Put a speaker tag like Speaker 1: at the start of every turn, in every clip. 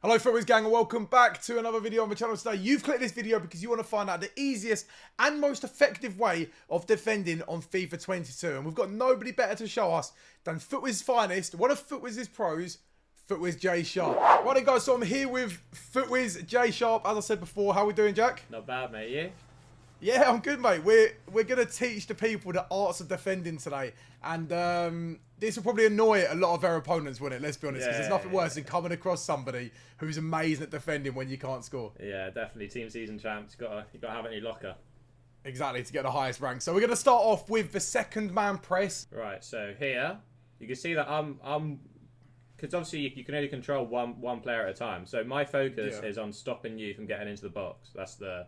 Speaker 1: Hello FUTWIZ gang and welcome back to another video on the channel today. You've clicked this video because you want to find out the easiest and most effective way of defending on FIFA 22. And we've got nobody better to show us than FUTWIZ's finest, one of FUTWIZ's pros, FUTWIZ JSharp. Right then guys, so I'm here with FUTWIZ JSharp. As I said before, how are we doing, Jack?
Speaker 2: Not bad, mate. You?
Speaker 1: Yeah, I'm good, mate. We're going to teach the people the arts of defending today. And this will probably annoy a lot of their opponents, wouldn't it? Let's be honest, because there's nothing worse than coming across somebody who's amazing at defending when you can't score.
Speaker 2: Yeah, definitely. Team season champs. You got to have it in your locker.
Speaker 1: Exactly, to get the highest rank. So we're going to start off with the second man press.
Speaker 2: Right, so here, you can see that I'm because obviously you can only control one player at a time. So my focus is on stopping you from getting into the box. That's the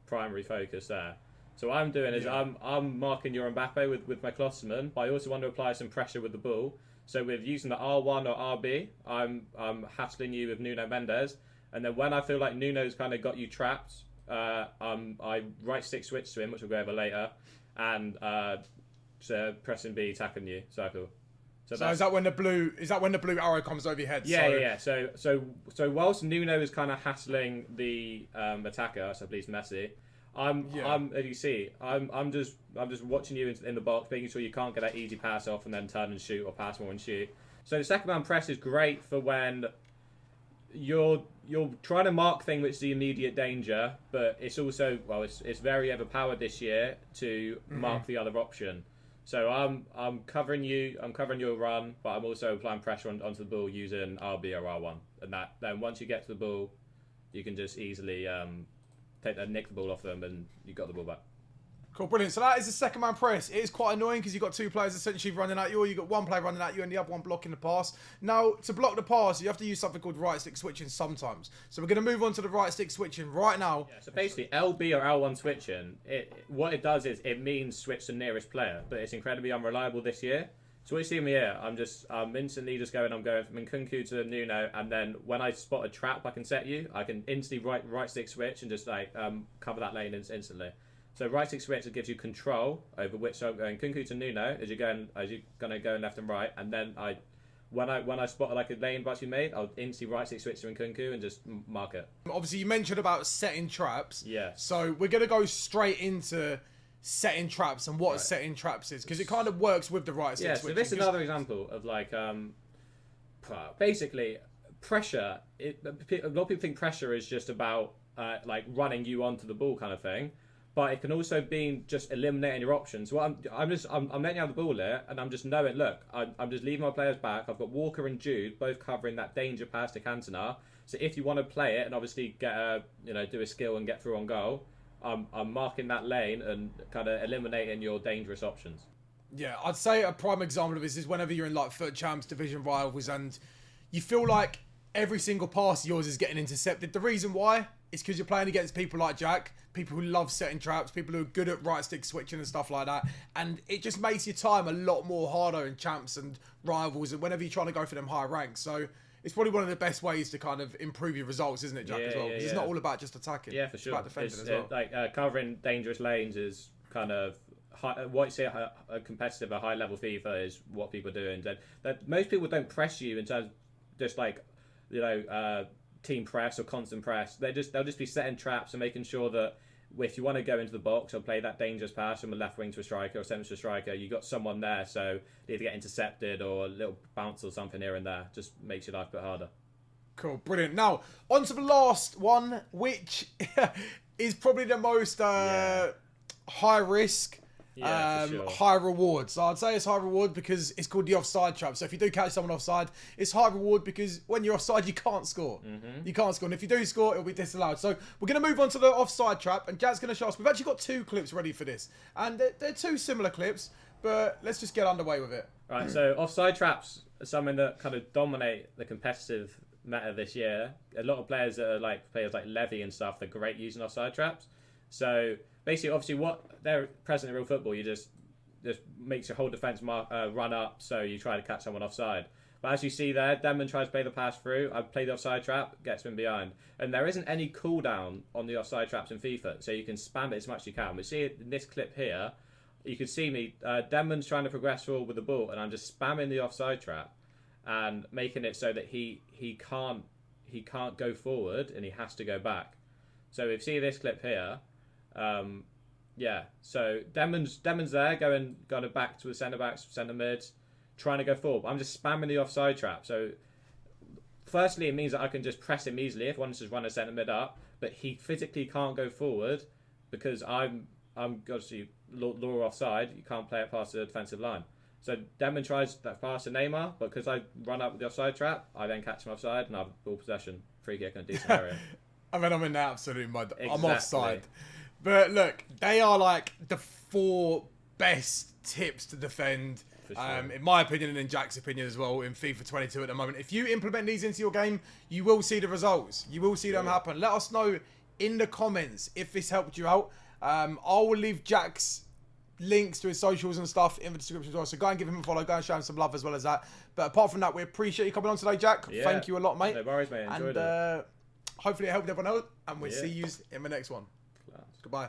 Speaker 2: primary focus there. So what I'm doing is I'm marking your Mbappe with my Klosterman, but I also want to apply some pressure with the ball. So with using the R1 or RB, I'm hassling you with Nuno Mendes, and then when I feel like Nuno's kind of got you trapped, I right stick switch to him, which we'll go over later, and so pressing B, attacking you, circle.
Speaker 1: So is that when the blue arrow comes over your head?
Speaker 2: Yeah. So whilst Nuno is kind of hassling the attacker, so please Messi, as you see, I'm just watching you in the box, making sure you can't get that easy pass off and then turn and shoot, or pass more and shoot. So the second man press is great for when you're trying to mark thing which is the immediate danger, but it's also it's very overpowered this year to mark the other option. So I'm covering you, I'm covering your run, but I'm also applying pressure onto the ball using RB or R1, and then once you get to the ball, you can just easily nick the ball off them, and you got the ball back.
Speaker 1: Cool, brilliant. So that is the second man press. It is quite annoying because you've got two players essentially running at you, or you've got one player running at you and the other one blocking the pass. Now, to block the pass, you have to use something called right stick switching sometimes. So we're going to move on to the right stick switching right now.
Speaker 2: Yeah, so basically, LB or L1 switching, what it does is it means switch the nearest player, but it's incredibly unreliable this year. So what you see me here, I'm instantly just going from Nkunku to Nuno, and then when I spot a trap I can set you, I can instantly right stick switch and just cover that lane instantly. So right stick switch, it gives you control over which. So I'm going Nkunku to Nuno as you're going left and right, and then when I spot like a lane box you made, I'll instantly right stick switch to Nkunku and just mark it.
Speaker 1: Obviously, you mentioned about setting traps.
Speaker 2: Yeah.
Speaker 1: So we're gonna go straight into setting traps and what setting traps is, because it kind of works with the right stick switching.
Speaker 2: So this is another example of basically pressure. A lot of people think pressure is just about running you onto the ball kind of thing. But it can also be just eliminating your options. So I'm letting you have the ball there, and I'm just knowing, look, I'm just leaving my players back. I've got Walker and Jude both covering that danger pass to Cantona. So if you want to play it and obviously get do a skill and get through on goal, I'm marking that lane and kind of eliminating your dangerous options. Yeah,
Speaker 1: I'd say a prime example of this is whenever you're in like FUT Champs, Division Rivals, and you feel like every single pass of yours is getting intercepted. The reason why is because you're playing against people like Jack, people who love setting traps, people who are good at right stick switching and stuff like that, and it just makes your time a lot more harder in champs and rivals and whenever you're trying to go for them higher ranks. So it's probably one of the best ways to kind of improve your results, isn't it, Jack, as well? Because it's not all about just attacking.
Speaker 2: Yeah, for sure.
Speaker 1: It's about defending as
Speaker 2: well. Covering dangerous lanes is kind of what you see at a competitive, a high level FIFA is what people are doing. That most people don't press you in terms of just team press or constant press. They'll just be setting traps and making sure that if you want to go into the box or play that dangerous pass from a left wing to a striker or centre to a striker, you got someone there, so they either get intercepted or a little bounce or something here and there. Just makes your life a bit harder.
Speaker 1: Cool, brilliant. Now on to the last one, which is probably the most high risk, high reward. So I'd say it's high reward because it's called the offside trap. So if you do catch someone offside, it's high reward because when you're offside, you can't score. You can't score. And if you do score, it'll be disallowed. So we're going to move on to the offside trap. And Jack's going to show us. We've actually got two clips ready for this. And they're two similar clips. But let's just get underway with it.
Speaker 2: Right, so offside traps are something that kind of dominate the competitive meta this year. A lot of players that are players like Levy and stuff, they're great using offside traps. So basically, obviously, what they're present in real football, you just makes your whole defence run up, so you try to catch someone offside. But as you see there, Denman tries to play the pass through. I play the offside trap, gets him behind. And there isn't any cooldown on the offside traps in FIFA, so you can spam it as much as you can. But see in this clip here, you can see me, Denman's trying to progress forward with the ball, and I'm just spamming the offside trap and making it so that he can't he can't go forward and he has to go back. So if you see this clip here, yeah. So Denman's there going back to the centre backs, centre mids, trying to go forward. I'm just spamming the offside trap. So firstly, it means that I can just press him easily if one just run a centre mid up, but he physically can't go forward because I'm obviously law offside. You can't play it past the defensive line. So Denman tries that pass to Neymar, but because I run up with the offside trap, I then catch him offside and I have ball possession, free kick in a decent area.
Speaker 1: I mean, I'm in the absolute mud.
Speaker 2: Exactly.
Speaker 1: I'm offside. But look, they are like the 4 best tips to defend, sure. In my opinion and in Jack's opinion as well, in FIFA 22 at the moment. If you implement these into your game, you will see the results. You will see them happen. Let us know in the comments if this helped you out. I will leave Jack's links to his socials and stuff in the description as well. So go and give him a follow. Go and show him some love as well as that. But apart from that, we appreciate you coming on today, Jack. Yeah. Thank you a lot, mate.
Speaker 2: No worries, mate. Enjoyed it.
Speaker 1: Hopefully it helped everyone out. And we'll see you in the next one. Class. Goodbye.